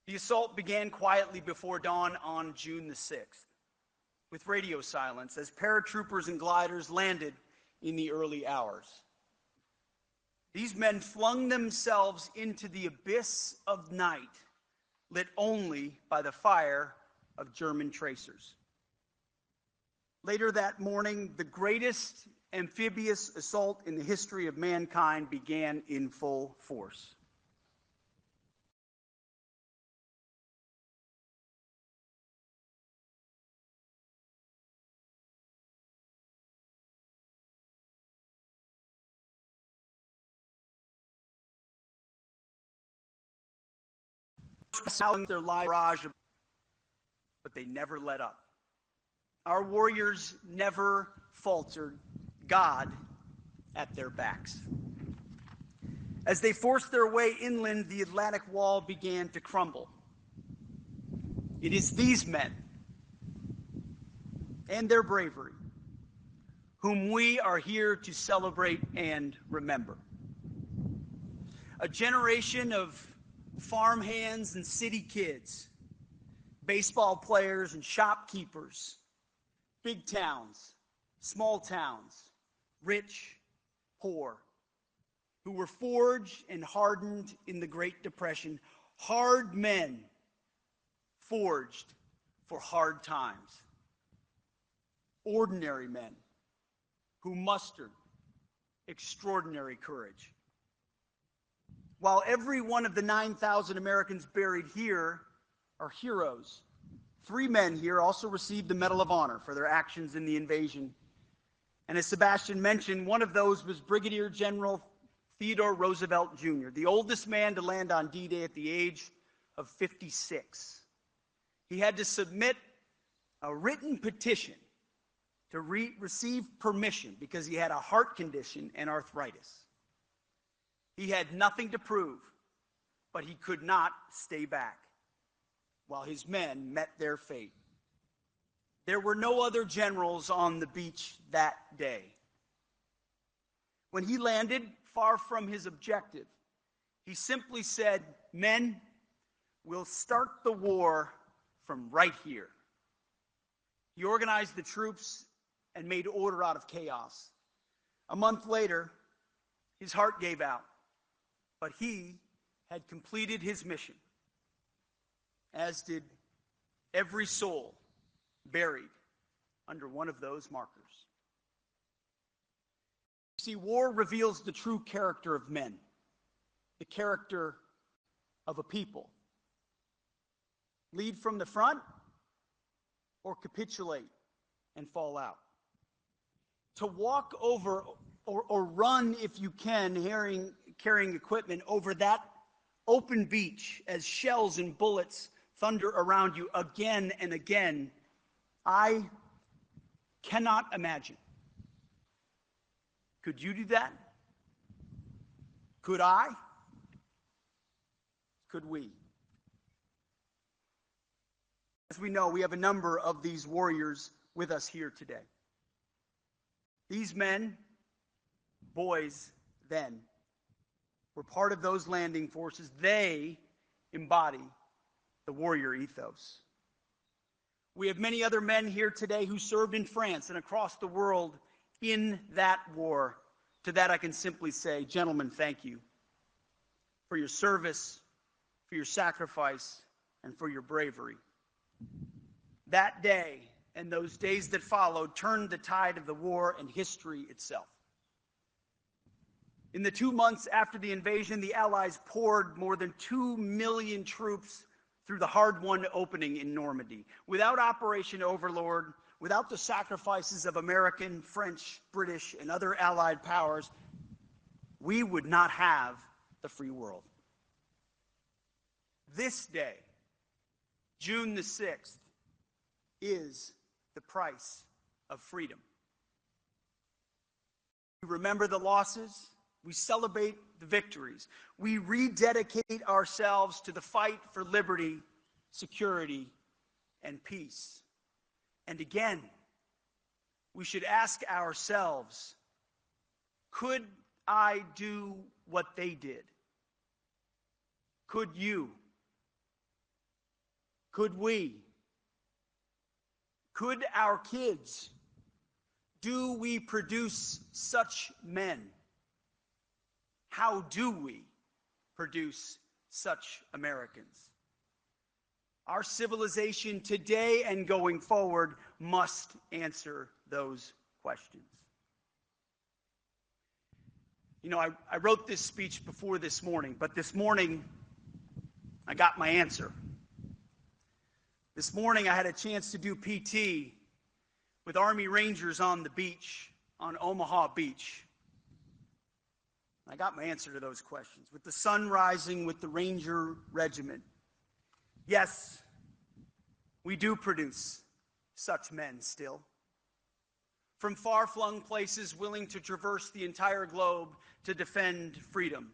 The assault began quietly before dawn on June the 6th, with radio silence as paratroopers and gliders landed in the early hours. These men flung themselves into the abyss of night, lit only by the fire of German tracers. Later that morning, the greatest amphibious assault in the history of mankind began in full force. Their lives, but they never let up. Our warriors never faltered, God at their backs. As they forced their way inland, the Atlantic wall began to crumble. It is these men and their bravery whom we are here to celebrate and remember. A generation of farmhands and city kids, baseball players and shopkeepers, big towns, small towns, rich, poor, who were forged and hardened in the Great Depression, hard men forged for hard times, ordinary men who mustered extraordinary courage. While every one of the 9,000 Americans buried here are heroes, 3 men here also received the Medal of Honor for their actions in the invasion. And as Sebastian mentioned, one of those was Brigadier General Theodore Roosevelt Jr., the oldest man to land on D-Day at the age of 56. He had to submit a written petition to receive permission because he had a heart condition and arthritis. He had nothing to prove, but he could not stay back while his men met their fate. There were no other generals on the beach that day. When he landed, far from his objective, he simply said, "Men, we'll start the war from right here." He organized the troops and made order out of chaos. A month later, his heart gave out, but he had completed his mission, as did every soul buried under one of those markers. You see, war reveals the true character of men, the character of a people. Lead from the front or capitulate and fall out. To walk over or run, if you can, carrying equipment over that open beach as shells and bullets thunder around you again and again, I cannot imagine. Could you do that? Could I? Could we? As we know, we have a number of these warriors with us here today. These men, boys then, were part of those landing forces. They embody the warrior ethos. We have many other men here today who served in France and across the world in that war. To that I can simply say, gentlemen, thank you for your service, for your sacrifice, and for your bravery. That day and those days that followed turned the tide of the war and history itself. In the 2 months after the invasion, the Allies poured more than 2 million troops through the hard-won opening in Normandy. Without Operation Overlord, without the sacrifices of American, French, British, and other Allied powers, we would not have the free world. This day, June the 6th, is the price of freedom. We remember the losses. We celebrate the victories. We rededicate ourselves to the fight for liberty, security, and peace. And again, we should ask ourselves, could I do what they did? Could you? Could we? Could our kids? Do we produce such men? How do we produce such Americans? Our civilization today and going forward must answer those questions. You know, I wrote this speech before this morning, but this morning I got my answer. This morning I had a chance to do PT with Army Rangers on the beach, on Omaha Beach. I got my answer to those questions. With the sun rising with the Ranger Regiment, yes, we do produce such men still. From far-flung places willing to traverse the entire globe to defend freedom.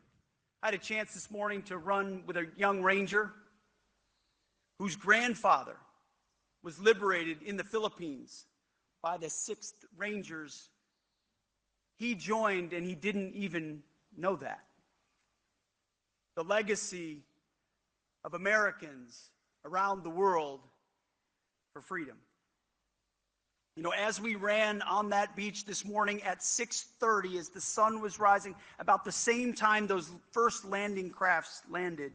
I had a chance this morning to run with a young Ranger whose grandfather was liberated in the Philippines by the 6th Rangers. He joined and he didn't even know that. The legacy of Americans around the world for freedom. You know, as we ran on that beach this morning at 6:30, as the sun was rising, about the same time those first landing crafts landed,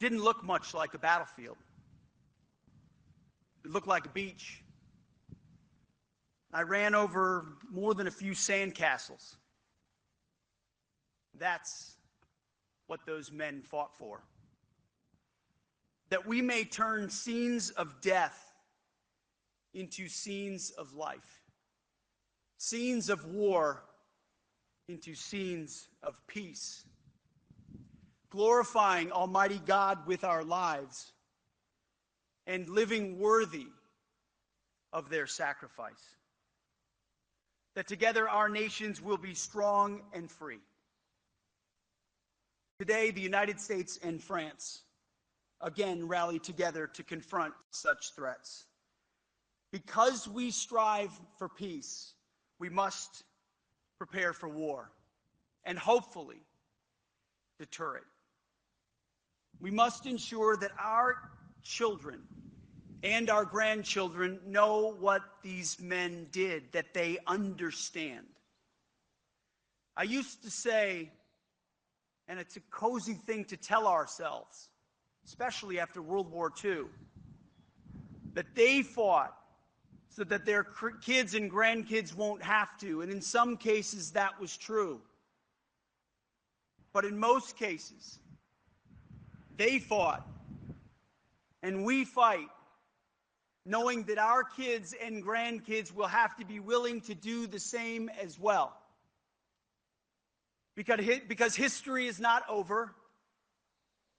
didn't look much like a battlefield. It looked like a beach. I ran over more than a few sandcastles. That's what those men fought for. That we may turn scenes of death into scenes of life. Scenes of war into scenes of peace. Glorifying Almighty God with our lives and living worthy of their sacrifice. That together our nations will be strong and free. Today, the United States and France again rally together to confront such threats. Because we strive for peace, we must prepare for war and hopefully deter it. We must ensure that our children and our grandchildren know what these men did, that they understand. I used to say, and it's a cozy thing to tell ourselves, especially after World War II, that they fought so that their kids and grandkids won't have to. And in some cases, that was true. But in most cases, they fought, and we fight, knowing that our kids and grandkids will have to be willing to do the same as well. Because history is not over.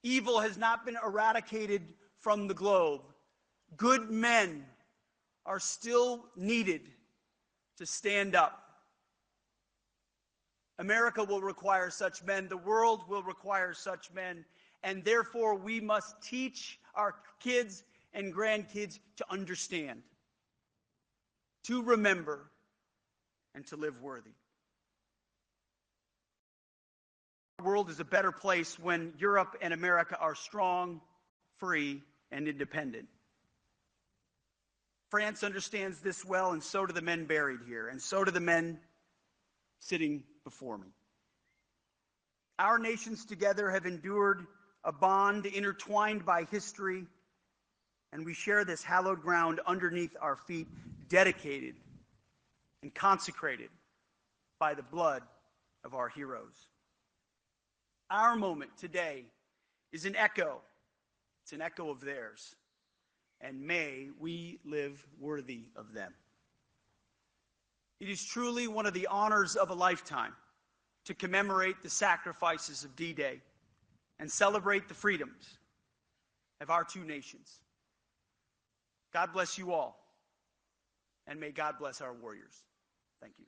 Evil has not been eradicated from the globe. Good men are still needed to stand up. America will require such men. The world will require such men. And therefore, we must teach our kids and grandkids to understand, to remember, and to live worthy. The world is a better place when Europe and America are strong, free, and independent. France understands this well, and so do the men buried here, and so do the men sitting before me. Our nations together have endured a bond intertwined by history, and we share this hallowed ground underneath our feet, dedicated and consecrated by the blood of our heroes. Our moment today is an echo. It's an echo of theirs. And may we live worthy of them. It is truly one of the honors of a lifetime to commemorate the sacrifices of D-Day and celebrate the freedoms of our two nations. God bless you all, and may God bless our warriors. Thank you.